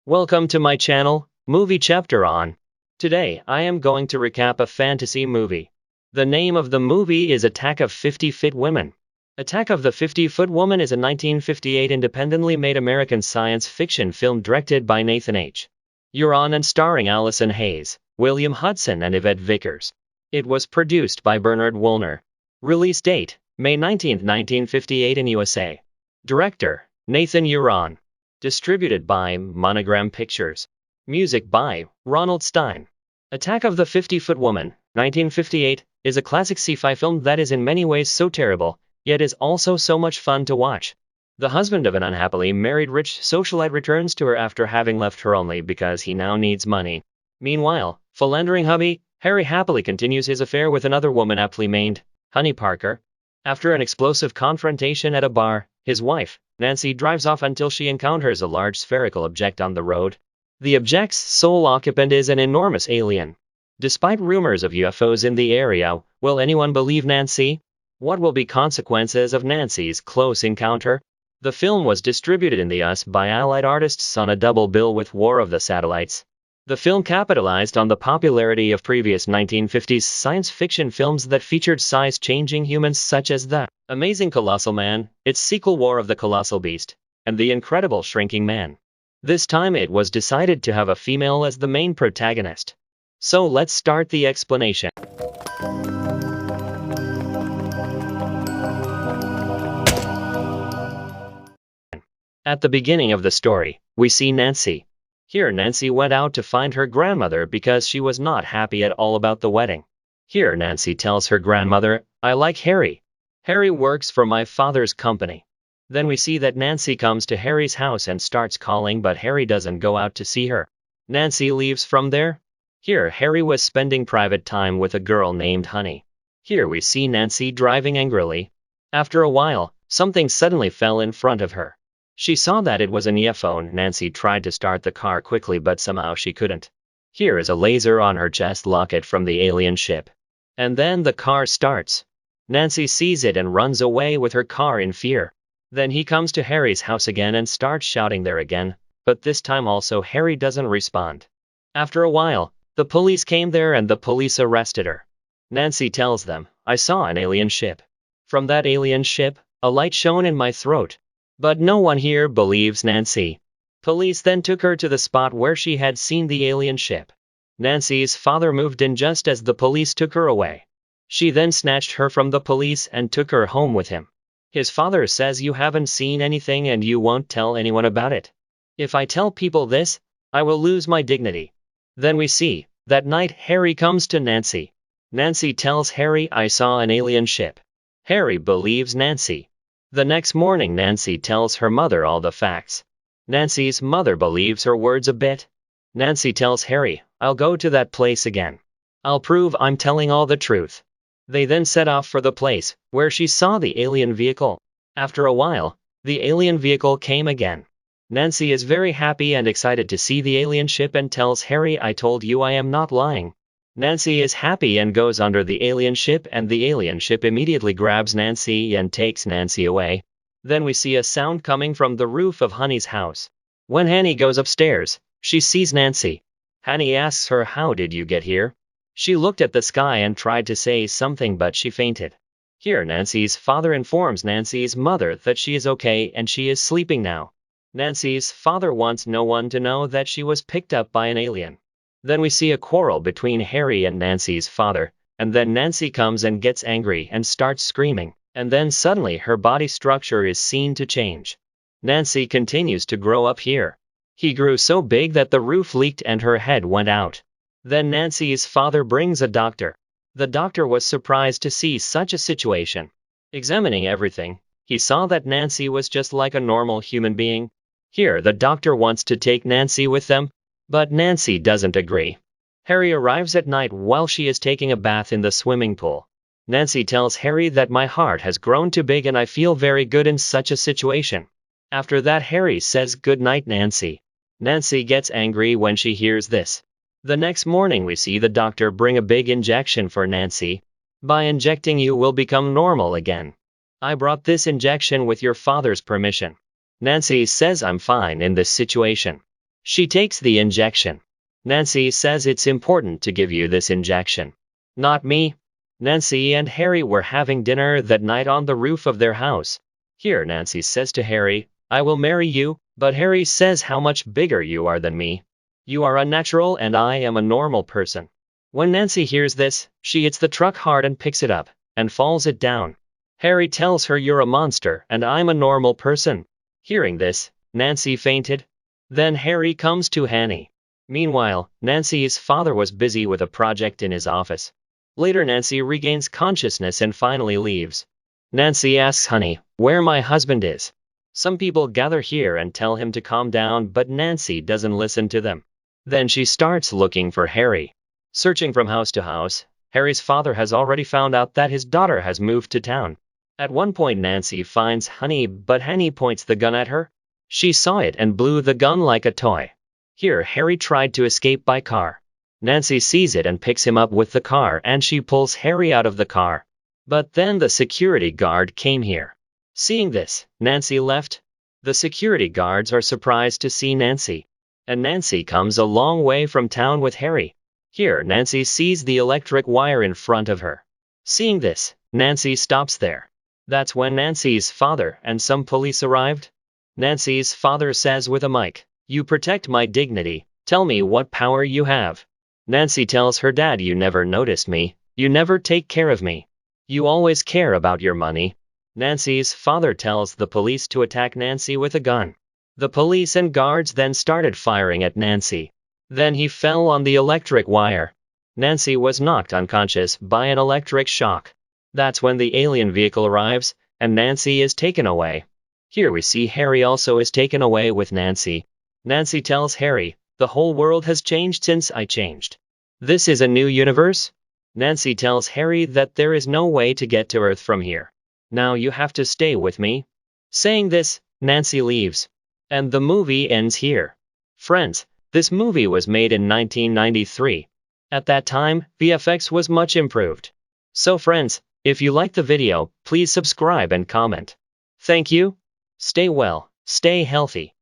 Welcome to my channel, Movie Chapter On. Today, I am going to recap a fantasy movie. The name of the movie is Attack of 50 Fit Women. Attack of the 50-Foot Woman is a 1958 independently made American science fiction film directed by Nathan H. Euron and starring Allison Hayes, William Hudson and Yvette Vickers. It was produced by Bernard Woolner. Release date, May 19, 1958 in USA. Director, Nathan Euron. Distributed by Monogram Pictures. Music by Ronald Stein. Attack of the 50-Foot Woman, 1958, is a classic sci-fi film that is in many ways so terrible, yet is also so much fun to watch. The husband of an unhappily married rich socialite returns to her after having left her only because he now needs money. Meanwhile, philandering hubby, Harry happily continues his affair with another woman aptly named Honey Parker. After an explosive confrontation at a bar, his wife, Nancy, drives off until she encounters a large spherical object on the road. The object's sole occupant is an enormous alien. Despite rumors of UFOs in the area, will anyone believe Nancy? What will be consequences of Nancy's close encounter? The film was distributed in the US by Allied Artists on a double bill with War of the Satellites. The film capitalized on the popularity of previous 1950s science fiction films that featured size-changing humans such as The Amazing Colossal Man, its sequel War of the Colossal Beast, and The Incredible Shrinking Man. This time it was decided to have a female as the main protagonist. So let's start the explanation. At the beginning of the story, we see Nancy. Here Nancy went out to find her grandmother because she was not happy at all about the wedding. Here Nancy tells her grandmother, "I like Harry. Harry works for my father's company." Then we see that Nancy comes to Harry's house and starts calling, but Harry doesn't go out to see her. Nancy leaves from there. Here Harry was spending private time with a girl named Honey. Here we see Nancy driving angrily. After a while, something suddenly fell in front of her. She saw that it was an UFO. Nancy tried to start the car quickly, but somehow she couldn't. Here is a laser on her chest locket from the alien ship. And then the car starts. Nancy sees it and runs away with her car in fear. Then he comes to Harry's house again and starts shouting there again, but this time also Harry doesn't respond. After a while, the police came there and the police arrested her. Nancy tells them, "I saw an alien ship. From that alien ship, a light shone in my throat." But no one here believes Nancy. Police then took her to the spot where she had seen the alien ship. Nancy's father moved in just as the police took her away. She then snatched her from the police and took her home with him. His father says, "You haven't seen anything and you won't tell anyone about it. If I tell people this, I will lose my dignity." Then we see, that night Harry comes to Nancy. Nancy tells Harry, "I saw an alien ship." Harry believes Nancy. The next morning Nancy tells her mother all the facts. Nancy's mother believes her words a bit. Nancy tells Harry, "I'll go to that place again. I'll prove I'm telling all the truth." They then set off for the place, where she saw the alien vehicle. After a while, the alien vehicle came again. Nancy is very happy and excited to see the alien ship and tells Harry, "I told you I am not lying." Nancy is happy and goes under the alien ship, and the alien ship immediately grabs Nancy and takes Nancy away. Then we see a sound coming from the roof of Honey's house. When Honey goes upstairs, she sees Nancy. Honey asks her, "How did you get here?" She looked at the sky and tried to say something, but she fainted. Here Nancy's father informs Nancy's mother that she is okay and she is sleeping now. Nancy's father wants no one to know that she was picked up by an alien. Then we see a quarrel between Harry and Nancy's father, and then Nancy comes and gets angry and starts screaming, and then suddenly her body structure is seen to change. Nancy continues to grow up here. He grew so big that the roof leaked and her head went out. Then Nancy's father brings a doctor. The doctor was surprised to see such a situation. Examining everything, he saw that Nancy was just like a normal human being. Here the doctor wants to take Nancy with them, but Nancy doesn't agree. Harry arrives at night while she is taking a bath in the swimming pool. Nancy tells Harry that "My heart has grown too big and I feel very good in such a situation." After that Harry says good night Nancy. Nancy gets angry when she hears this. The next morning we see the doctor bring a big injection for Nancy. "By injecting you will become normal again. I brought this injection with your father's permission." Nancy says, "I'm fine in this situation." She takes the injection. Nancy says it's important to give you this injection. Not me. Nancy and Harry were having dinner that night on the roof of their house. Here Nancy says to Harry, I will marry you, but Harry says how much bigger you are than me. You are unnatural and I am a normal person. When Nancy hears this, she hits the truck hard and picks it up, and falls it down. Harry tells her you're a monster and I'm a normal person. Hearing this, Nancy fainted. Then Harry comes to Hanny. Meanwhile, Nancy's father was busy with a project in his office. Later Nancy regains consciousness and finally leaves. Nancy asks Honey, where my husband is. Some people gather here and tell him to calm down, but Nancy doesn't listen to them. Then she starts looking for Harry. Searching from house to house, Harry's father has already found out that his daughter has moved to town. At one point Nancy finds Honey, but Honey points the gun at her. She saw it and blew the gun like a toy. Here Harry tried to escape by car. Nancy sees it and picks him up with the car and she pulls Harry out of the car. But then the security guard came here. Seeing this, Nancy left. The security guards are surprised to see Nancy. And Nancy comes a long way from town with Harry. Here Nancy sees the electric wire in front of her. Seeing this, Nancy stops there. That's when Nancy's father and some police arrived. Nancy's father says with a mic, you protect my dignity, tell me what power you have. Nancy tells her dad you never noticed me, you never take care of me. You always care about your money. Nancy's father tells the police to attack Nancy with a gun. The police and guards then started firing at Nancy. Then he fell on the electric wire. Nancy was knocked unconscious by an electric shock. That's when the alien vehicle arrives, and Nancy is taken away. Here we see Harry also is taken away with Nancy. Nancy tells Harry, the whole world has changed since I changed. This is a new universe? Nancy tells Harry that there is no way to get to Earth from here. Now you have to stay with me. Saying this, Nancy leaves. And the movie ends here. Friends, this movie was made in 1993. At that time, VFX was much improved. So friends, if you liked the video, please subscribe and comment. Thank you. Stay well, stay healthy.